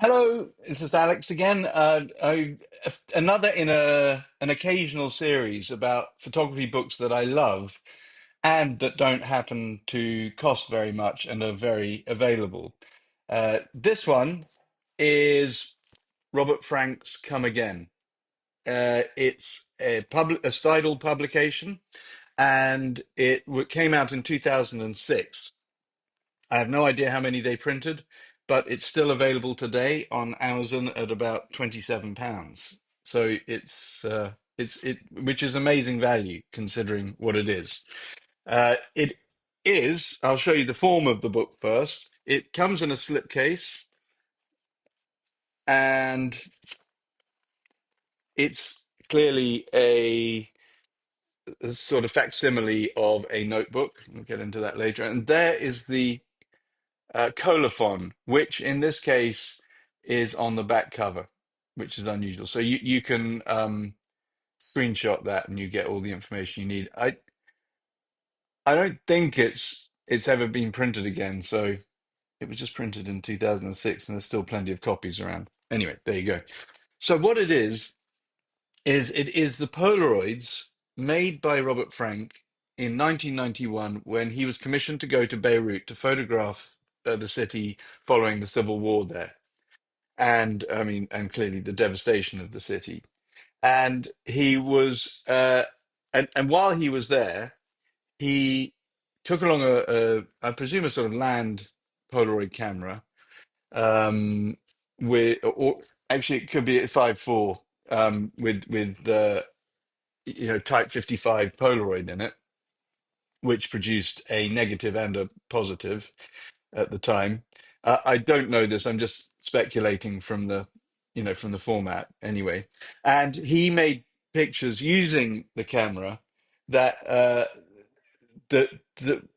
Hello, this is Alex again. Another in an occasional series about photography books that I love and that don't happen to cost very much and are very available. This one is Robert Frank's Come Again. It's a Steidl publication, and came out in 2006. I have no idea how many they printed, but it's still available today on Amazon at about £27. So which is amazing value considering what it is. It is. I'll show you the form of the book first. It comes in a slipcase, and it's clearly a sort of facsimile of a notebook. We'll get into that later. And there is the colophon, which in this case is on the back cover, which is unusual. So you can screenshot that and you get all the information you need. I don't think it's ever been printed again. So it was just printed in 2006, and there's still plenty of copies around. Anyway, there you go. So what it is it is the Polaroids made by Robert Frank in 1991 when he was commissioned to go to Beirut to photograph the city following the civil war there. And I mean, and clearly the devastation of the city. And he was, and while he was there, he took along I presume, a sort of land Polaroid camera, um, or actually it could be a 5.4, with the Type 55 Polaroid in it, which produced a negative and a positive at the time. I don't know this. I'm just speculating from the format anyway. And he made pictures using the camera that that that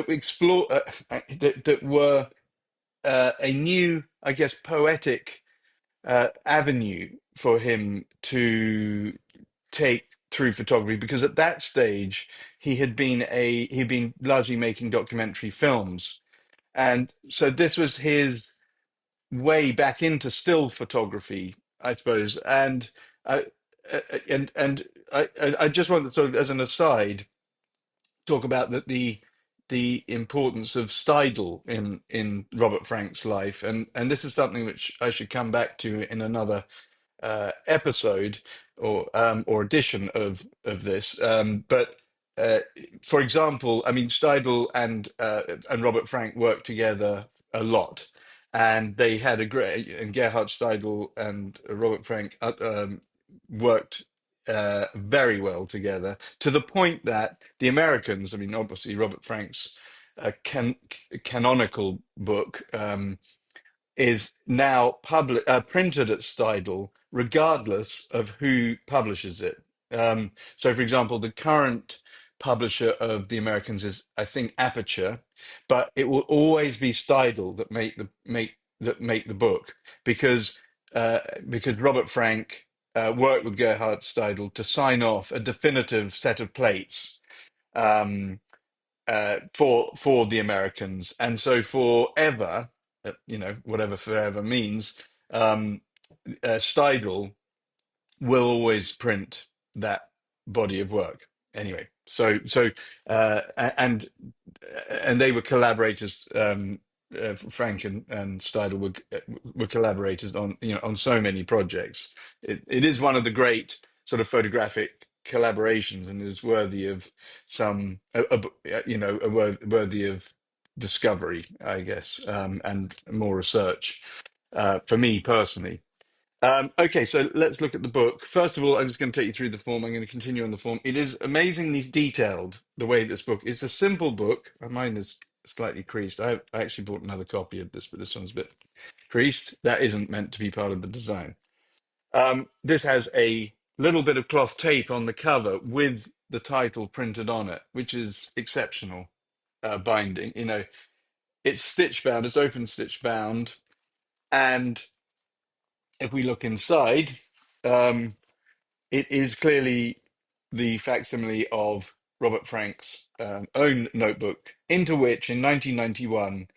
explore that were a new, I guess, poetic avenue for him to take through photography, because at that stage he'd been largely making documentary films, and so this was his way back into still photography, I suppose. And uh, I just want to, sort of as an aside, talk about the importance of Steidl in Robert Frank's life, and this is something which I should come back to in another episode or edition of this. But uh, for example, I mean, Steidl and Robert Frank worked together a lot, and they had a great, and Gerhard Steidl and Robert Frank worked very well together, to the point that the Americans, I mean, obviously Robert Frank's canonical book. Is now printed at Steidl, regardless of who publishes it. So, for example, the current publisher of the Americans is, I think, Aperture, but it will always be Steidl that make the book, because because Robert Frank worked with Gerhard Steidl to sign off a definitive set of plates. Um, for the Americans, and so forever, whatever forever means, um, Steidl will always print that body of work. Anyway, and they were collaborators. Frank and Steidl were collaborators on on so many projects. It is one of the great sort of photographic collaborations, and is worthy of some worthy of discovery, I guess, and more research, for me personally. Okay, so let's look at the book. First of all, I'm just going to take you through the form. I'm going to continue on the form. It is amazingly detailed, the way this book is. A simple book. Mine is slightly creased. I actually bought another copy of this, but this one's a bit creased. That isn't meant to be part of the design. This has a little bit of cloth tape on the cover with the title printed on it, which is exceptional binding. It's stitch bound, it's open stitch bound, and if we look inside, um, it is clearly the facsimile of Robert Frank's own notebook, into which in 1991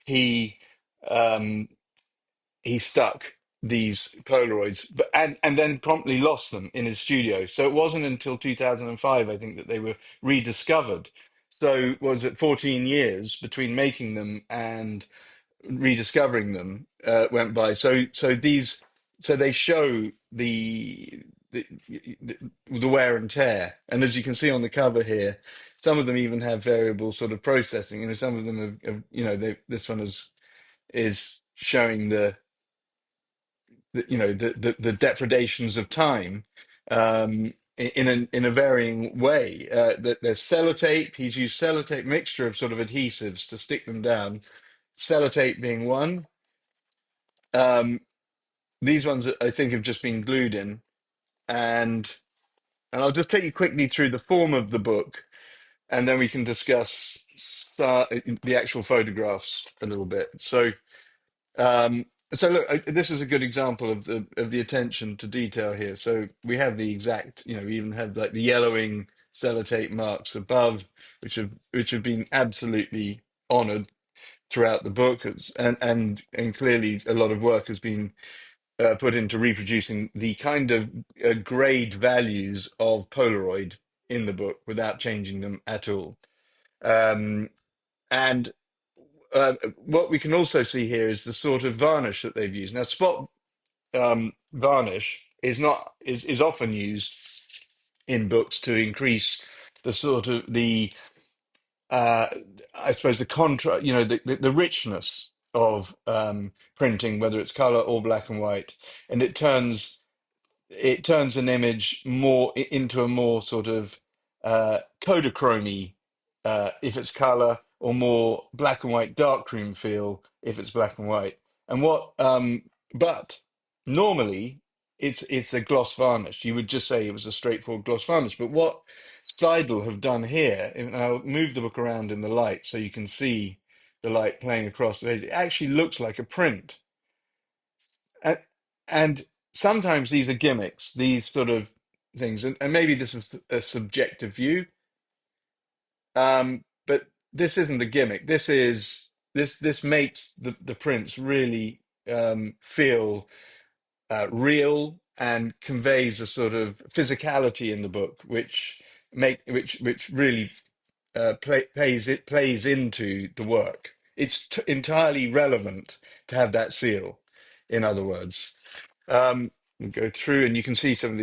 he um, he stuck these Polaroids, but and then promptly lost them in his studio. So it wasn't until 2005, I think, that they were rediscovered. So was it 14 years between making them and rediscovering them went by. So they show the the wear and tear, and as you can see on the cover here, some of them even have variable sort of processing. You know, some of them have this one is showing the depredations of time in a varying way. That there's sellotape. He's used sellotape, mixture of sort of adhesives to stick them down. Sellotape being one. Um, these ones I think have just been glued in, and I'll just take you quickly through the form of the book, and then we can discuss the actual photographs a little bit. Um, so look, this is a good example of the attention to detail here. So we have the exact, we even have like the yellowing sellotape marks above, which have been absolutely honoured throughout the book, and clearly a lot of work has been put into reproducing the kind of grade values of Polaroid in the book without changing them at all. Um, and what we can also see here is the sort of varnish that they've used. Now, spot varnish is often used in books to increase the sort of uh, I suppose the contrast, the richness of printing, whether it's color or black and white, and it turns an image more into a more sort of Kodachromy if it's color, or more black and white darkroom feel if it's black and white. And but normally it's a gloss varnish. You would just say it was a straightforward gloss varnish. But what Steidl have done here, and I'll move the book around in the light so you can see the light playing across the page. It actually looks like a print, and, and sometimes these are gimmicks, these sort of things, and maybe this is a subjective view, but this isn't a gimmick. This makes the prints really feel real, and conveys a sort of physicality in the book, which really plays into the work. It's entirely relevant to have that seal, in other words. We go through, and you can see some of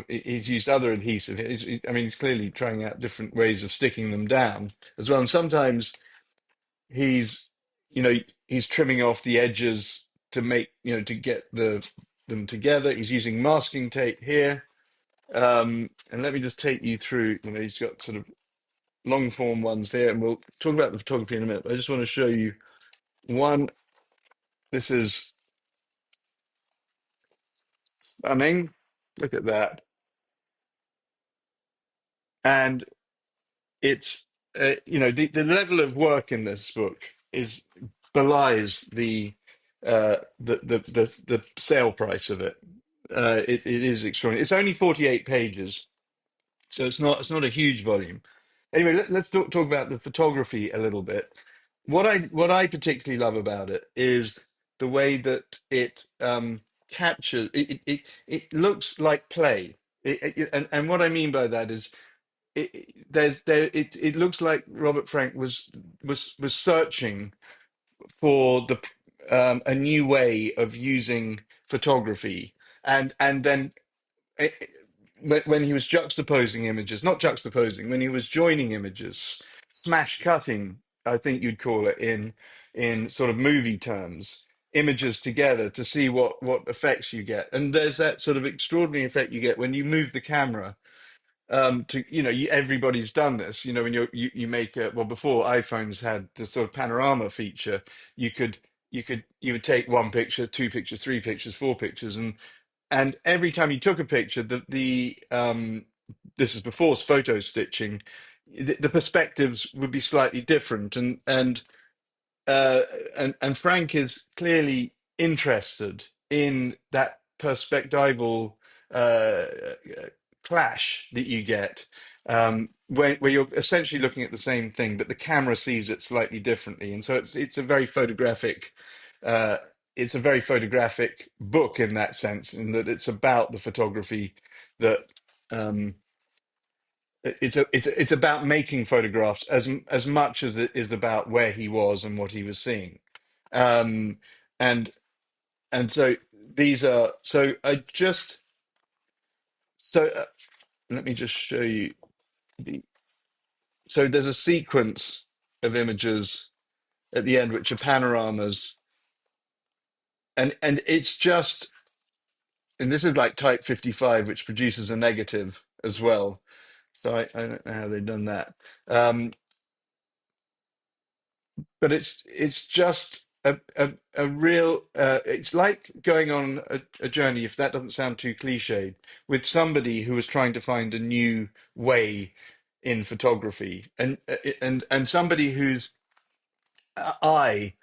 he's used other adhesive. I mean, he's clearly trying out different ways of sticking them down as well. And sometimes he's, you know, he's trimming off the edges to make, to get them together. He's using masking tape here. And let me just take you through, he's got sort of long form ones there, and we'll talk about the photography in a minute. But I just want to show you one. This is stunning. Look at that. And it's the level of work in this book is belies the sale price of it. It is extraordinary. It's only 48 pages, so it's not a huge volume. Anyway, let's talk about the photography a little bit. What I particularly love about it is the way that it captures it looks like play. And what I mean by that is it looks like Robert Frank was searching for a new way of using photography, and then eh, when he was juxtaposing images, not juxtaposing, when he was joining images, smash cutting, I think you'd call it in sort of movie terms, images together to see what effects you get. And there's that sort of extraordinary effect you get when you move the camera everybody's done this, when you make before iPhones had the sort of panorama feature. You would take one picture, two pictures, three pictures, four pictures, and every time you took a picture, this is before photo stitching, the perspectives would be slightly different, uh, and Frank is clearly interested in that perspectival uh, clash that you get, where you're essentially looking at the same thing, but the camera sees it slightly differently, and so it's a very photographic. Uh, it's a very photographic book in that sense, in that it's about the photography that um, it's about making photographs as much as it is about where he was and what he was seeing. Um, and and so these are so I just so let me just show you the so there's a sequence of images at the end which are panoramas, and it's just, and this is like type 55, which produces a negative as well. So I don't know how they've done that. But it's just a real it's like going on a journey, if that doesn't sound too cliched, with somebody who was trying to find a new way in photography, and somebody whose eye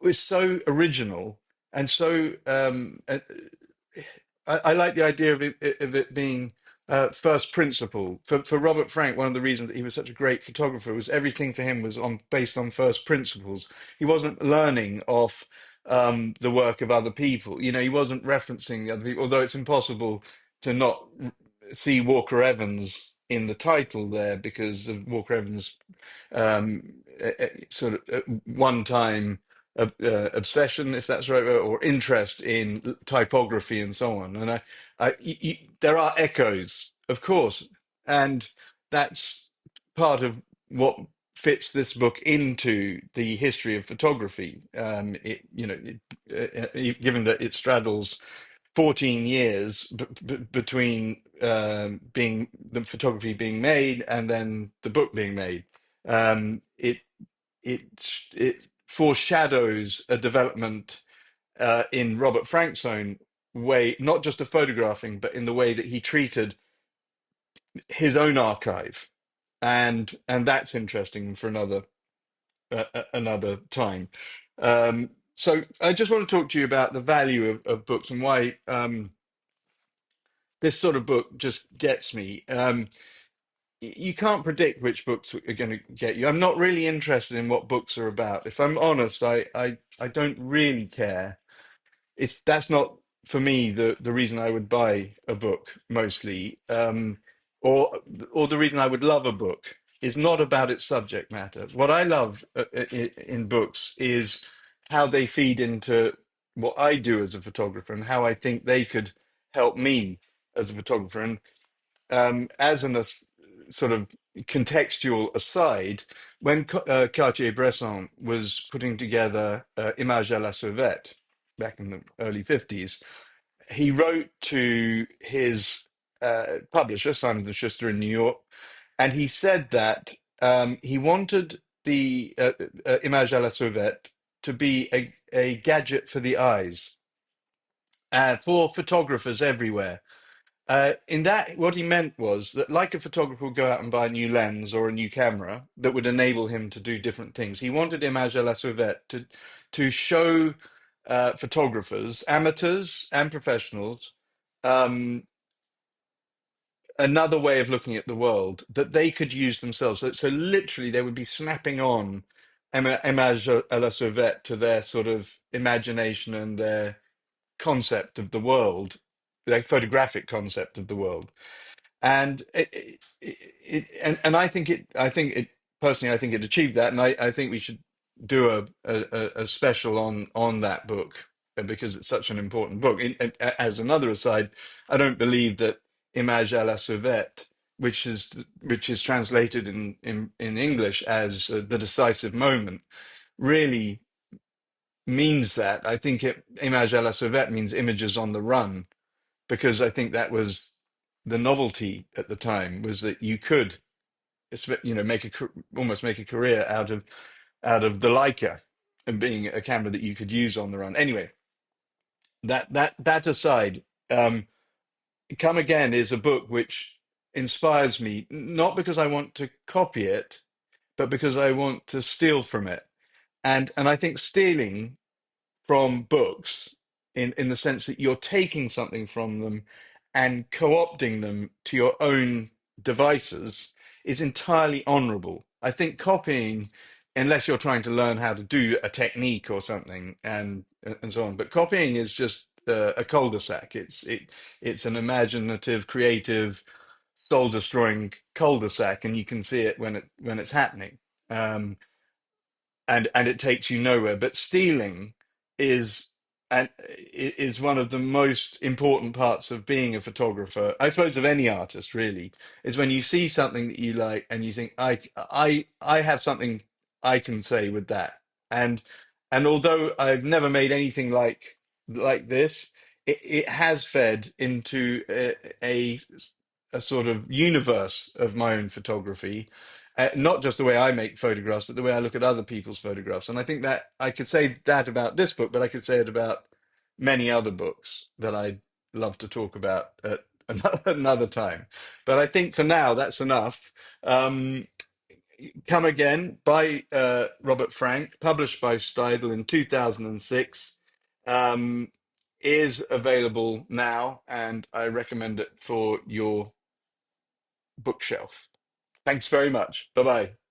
was so original and so I like the idea of it being first principle. For Robert Frank, one of the reasons that he was such a great photographer was everything for him was based on first principles. He wasn't learning off the work of other people. You know, he wasn't referencing other people, although it's impossible to not see Walker Evans in the title there because of Walker Evans' sort of one time obsession, if that's right, or interest in typography and so on. And there are echoes, of course, and that's part of what fits this book into the history of photography. Given that it straddles 14 years between being the photography being made and then the book being made. It foreshadows a development in Robert Frank's own way, not just of photographing, but in the way that he treated his own archive, and that's interesting for another time. So I just want to talk to you about the value of books and why this sort of book just gets me. You can't predict which books are going to get you. I'm not really interested in what books are about. If I'm honest, I don't really care. That's not for me the reason I would buy a book mostly, or the reason I would love a book is not about its subject matter. What I love in books is how they feed into what I do as a photographer and how I think they could help me as a photographer. And as sort of contextual aside, when Cartier-Bresson was putting together Image à la Sauvette back in the early 50s, he wrote to his publisher, Simon& and Schuster in New York, and he said that he wanted the Image à la Sauvette to be a gadget for the eyes, for photographers everywhere. In that, what he meant was that, like a photographer would go out and buy a new lens or a new camera that would enable him to do different things, he wanted Image à la Sauvette to show photographers, amateurs and professionals, um, another way of looking at the world that they could use themselves. So literally, they would be snapping on Image à la Sauvette to their sort of imagination and their concept of the world, their photographic concept of the world. And and I think it personally, I think it achieved that, and I think we should do a special on that book because it's such an important book. As another aside, I don't believe that Image à la Sauvette, which is translated in English as the decisive moment, really means that. I think Image à la Sauvette means images on the run, because I think that was the novelty at the time, was that you could, make almost make a career out of the Leica and being a camera that you could use on the run. Anyway, that aside, um, Come Again is a book which inspires me, not because I want to copy it, but because I want to steal from it. And I think stealing from books, in the sense that you're taking something from them and co-opting them to your own devices, is entirely honorable. I think copying unless you're trying to learn how to do a technique or something, and so on. But copying is just a cul-de-sac. It's an imaginative, creative, soul-destroying cul-de-sac, and you can see it when it's happening. And it takes you nowhere. But stealing is and is one of the most important parts of being a photographer, I suppose, of any artist really, is when you see something that you like and you think, I have something I can say with that. And although I've never made anything like this, it has fed into a sort of universe of my own photography, not just the way I make photographs, but the way I look at other people's photographs. And I think that I could say that about this book, but I could say it about many other books that I'd love to talk about at another time. But I think for now, that's enough. Um, Come Again by Robert Frank, published by Steidl in 2006, um, is available now, and I recommend it for your bookshelf. Thanks very much. Bye bye.